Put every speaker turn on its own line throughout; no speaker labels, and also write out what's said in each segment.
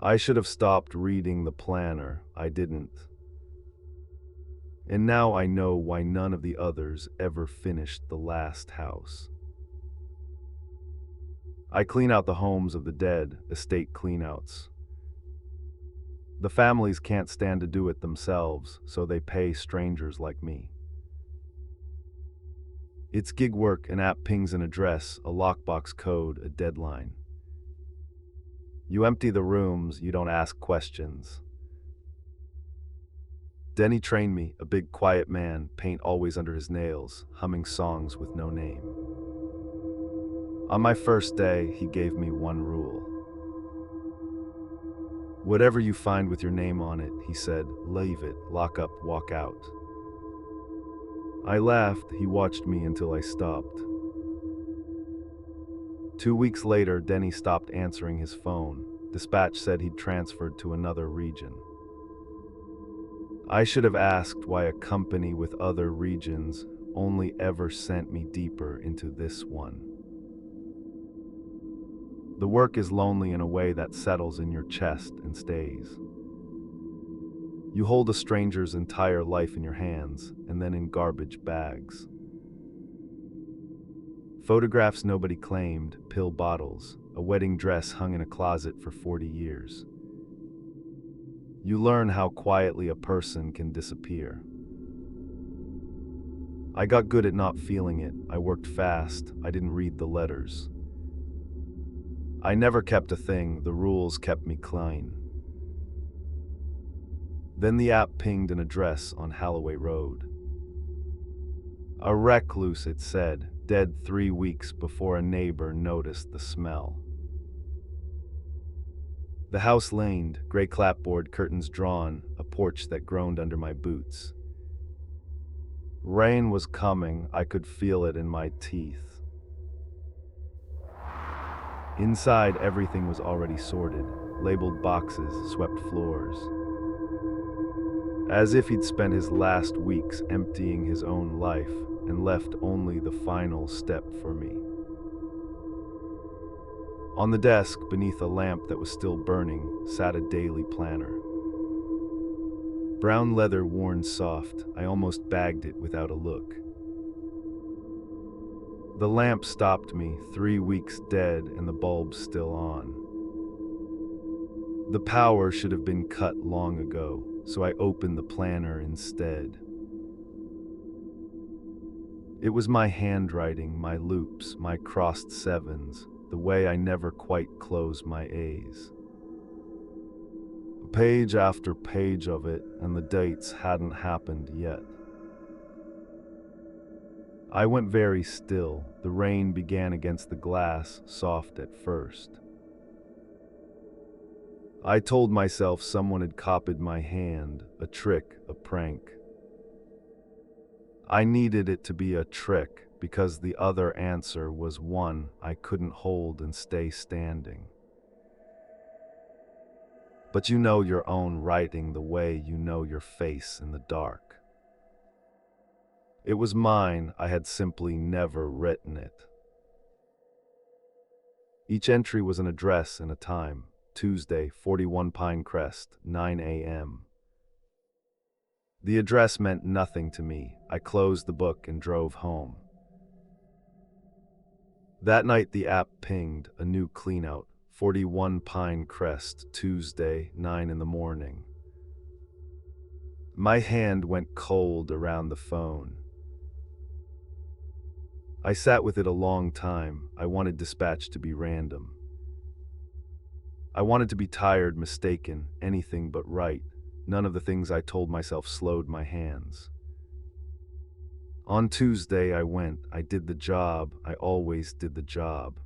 I should have stopped reading the planner. I didn't. And now I know why none of the others ever finished the last house. I clean out the homes of the dead, estate cleanouts. The families can't stand to do it themselves, so they pay strangers like me. It's gig work, an app pings an address, a lockbox code, a deadline. You empty the rooms, you don't ask questions. Denny trained me, a big quiet man, paint always under his nails, humming songs with no name. On my first day, he gave me one rule. Whatever you find with your name on it, he said, leave it, lock up, walk out. I laughed, he watched me until I stopped. 2 weeks later, Denny stopped answering his phone. Dispatch said he'd transferred to another region. I should have asked why a company with other regions only ever sent me deeper into this one. The work is lonely in a way that settles in your chest and stays. You hold a stranger's entire life in your hands, and then in garbage bags. Photographs nobody claimed, pill bottles, a wedding dress hung in a closet for 40 years. You learn how quietly a person can disappear. I got good at not feeling it. I worked fast. I didn't read the letters. I never kept a thing. The rules kept me clean. Then the app pinged an address on Holloway Road. A recluse, it said, dead 3 weeks before a neighbor noticed the smell. The house laned, gray clapboard curtains drawn, a porch that groaned under my boots. Rain was coming, I could feel it in my teeth. Inside, everything was already sorted, labeled boxes, swept floors. As if he'd spent his last weeks emptying his own life and left only the final step for me. On the desk, beneath a lamp that was still burning, sat a daily planner. Brown leather worn soft, I almost bagged it without a look. The lamp stopped me, 3 weeks dead and the bulb still on. The power should have been cut long ago, so I opened the planner instead. It was my handwriting, my loops, my crossed sevens, the way I never quite close my A's. Page after page of it, and the dates hadn't happened yet. I went very still. The rain began against the glass, soft at first. I told myself someone had copied my hand, a trick, a prank. I needed it to be a trick because the other answer was one I couldn't hold and stay standing. But you know your own writing the way you know your face in the dark. It was mine, I had simply never written it. Each entry was an address and a time. Tuesday, 41 Pinecrest, 9 a.m. The address meant nothing to me. I closed the book and drove home. That night the app pinged, a new cleanout, 41 Pinecrest, Tuesday, 9 in the morning. My hand went cold around the phone. I sat with it a long time. I wanted dispatch to be random. I wanted to be tired, mistaken, anything but right. None of the things I told myself slowed my hands. On Tuesday I went, I did the job, I always did the job.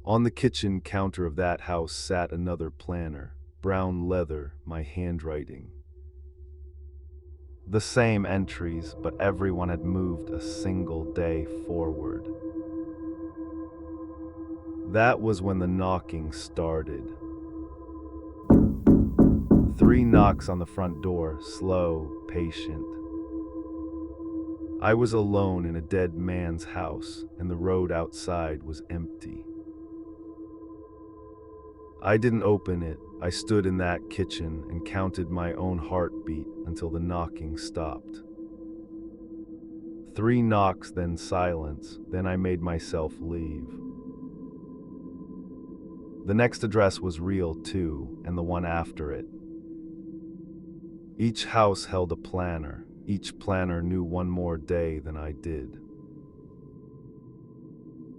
On the kitchen counter of that house sat another planner, brown leather, my handwriting. The same entries, but everyone had moved a single day forward. That was when the knocking started. 3 knocks on the front door, slow, patient. I was alone in a dead man's house, and the road outside was empty. I didn't open it. I stood in that kitchen and counted my own heartbeat until the knocking stopped. 3 knocks, then silence, then I made myself leave. The next address was real too, and the one after it. Each house held a planner. Each planner knew one more day than I did.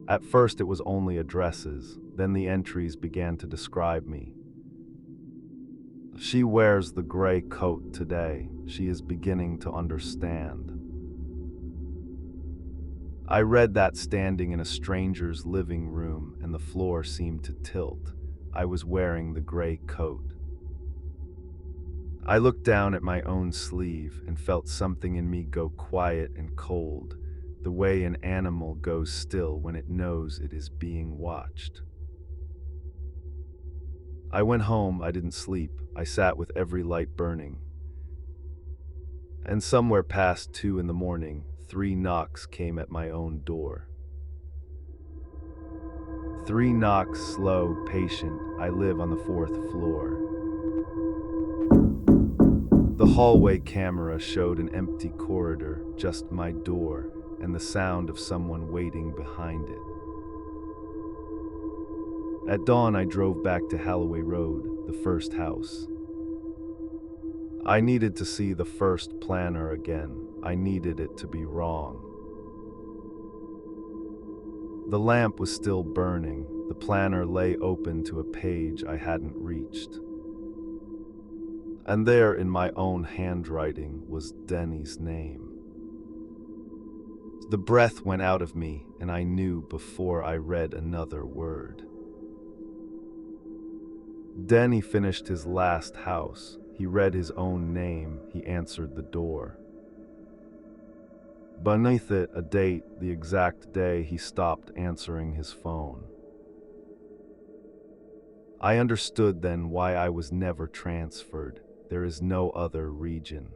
At first it was only addresses, then the entries began to describe me. She wears the gray coat today. She is beginning to understand. I read that standing in a stranger's living room, and the floor seemed to tilt. I was wearing the gray coat. I looked down at my own sleeve and felt something in me go quiet and cold, the way an animal goes still when it knows it is being watched. I went home. I didn't sleep. I sat with every light burning. And somewhere past 2 in the morning, 3 knocks came at my own door. 3 knocks, slow, patient. I live on the 4th floor. The hallway camera showed an empty corridor, just my door, and the sound of someone waiting behind it. At dawn, I drove back to Holloway Road, the first house. I needed to see the first planner again. I needed it to be wrong. The lamp was still burning. The planner lay open to a page I hadn't reached. And there, in my own handwriting, was Denny's name. The breath went out of me, and I knew before I read another word. Denny finished his last house. He read his own name. He answered the door. Beneath it, a date, the exact day he stopped answering his phone. I understood then why I was never transferred. There is no other region.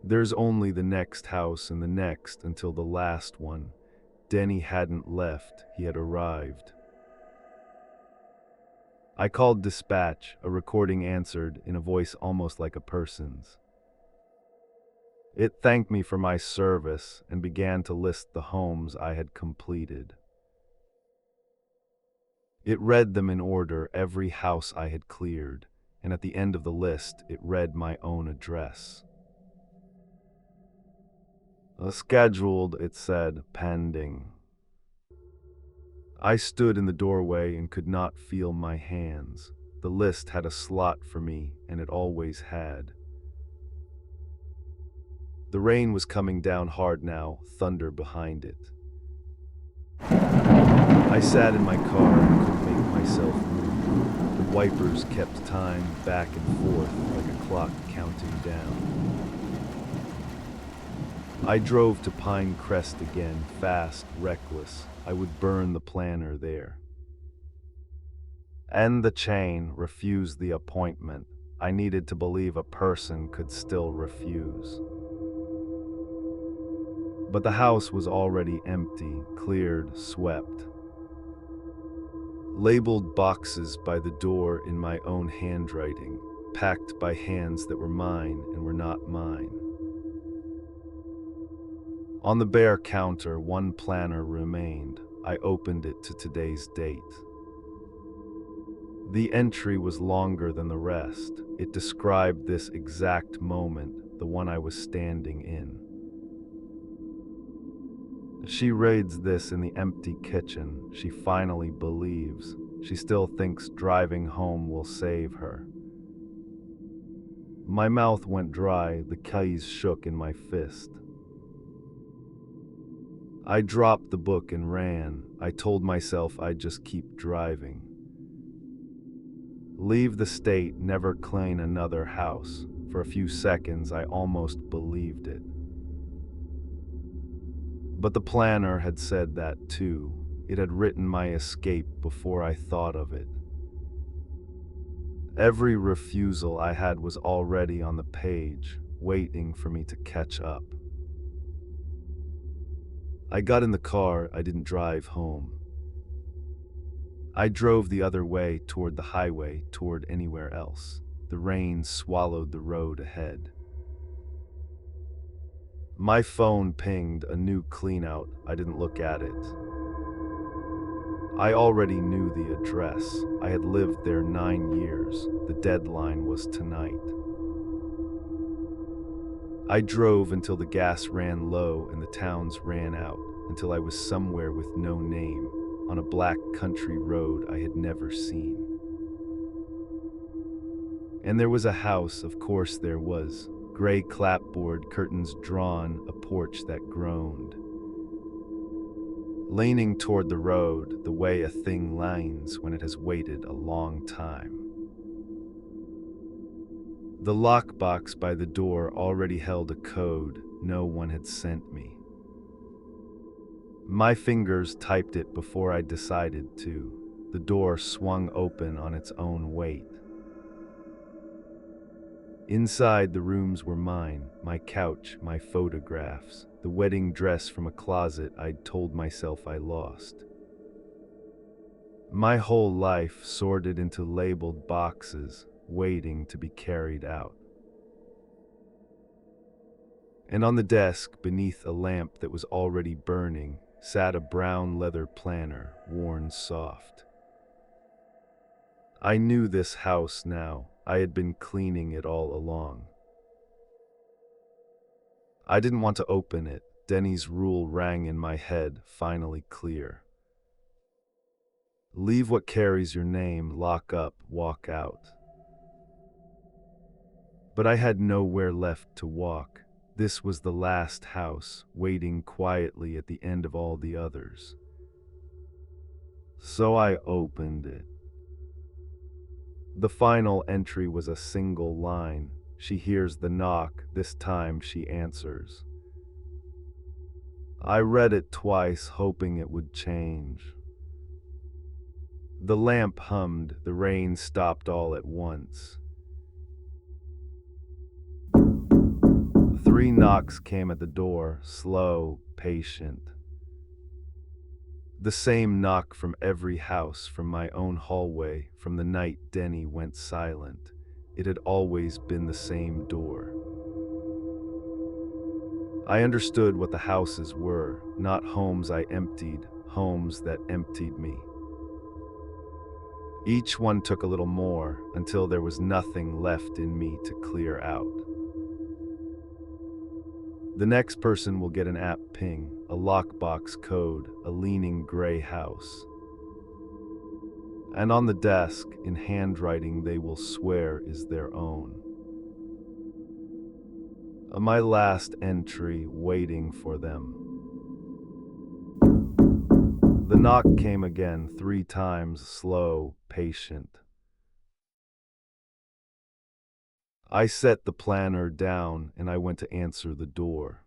There's only the next house and the next until the last one. Denny hadn't left. He had arrived. I called dispatch. A recording answered in a voice almost like a person's. It thanked me for my service and began to list the homes I had completed. It read them in order, every house I had cleared, and at the end of the list, it read my own address. Scheduled, it said, pending. I stood in the doorway and could not feel my hands. The list had a slot for me, and it always had. The rain was coming down hard now, thunder behind it. I sat in my car and couldn't make myself move. The wipers kept time back and forth like a clock counting down. I drove to Pine Crest again, fast, reckless. I would burn the planner there. End the chain, refuse the appointment. I needed to believe a person could still refuse. But the house was already empty, cleared, swept. Labeled boxes by the door in my own handwriting, packed by hands that were mine and were not mine. On the bare counter, one planner remained. I opened it to today's date. The entry was longer than the rest. It described this exact moment, the one I was standing in. She reads this in the empty kitchen. She finally believes. She still thinks driving home will save her. My mouth went dry. The keys shook in my fist. I dropped the book and ran. I told myself I'd just keep driving. Leave the state, never claim another house. For a few seconds, I almost believed it. But the planner had said that too. It had written my escape before I thought of it. Every refusal I had was already on the page, waiting for me to catch up. I got in the car. I didn't drive home. I drove the other way toward the highway, toward anywhere else. The rain swallowed the road ahead. My phone pinged a new cleanout. I didn't look at it. I already knew the address. I had lived there 9 years. The deadline was tonight. I drove until the gas ran low and the towns ran out, until I was somewhere with no name, on a black country road I had never seen. And there was a house, of course there was. Gray clapboard, curtains drawn, a porch that groaned. Leaning toward the road, the way a thing leans when it has waited a long time. The lockbox by the door already held a code no one had sent me. My fingers typed it before I decided to. The door swung open on its own weight. Inside, the rooms were mine, my couch, my photographs, the wedding dress from a closet I'd told myself I lost. My whole life sorted into labeled boxes, waiting to be carried out. And on the desk, beneath a lamp that was already burning, sat a brown leather planner, worn soft. I knew this house now. I had been cleaning it all along. I didn't want to open it. Denny's rule rang in my head, finally clear. Leave what carries your name, lock up, walk out. But I had nowhere left to walk. This was the last house, waiting quietly at the end of all the others. So I opened it. The final entry was a single line. She hears the knock, this time she answers. I read it twice, hoping it would change. The lamp hummed, the rain stopped all at once. 3 knocks came at the door, slow, patient. The same knock from every house, from my own hallway, from the night Denny went silent. It had always been the same door. I understood what the houses were, not homes I emptied, homes that emptied me. Each one took a little more, until there was nothing left in me to clear out. The next person will get an app ping, a lockbox code, a leaning gray house. And on the desk, in handwriting they will swear is their own. My last entry waiting for them. The knock came again, 3 times, slow, patient. I set the planner down and I went to answer the door.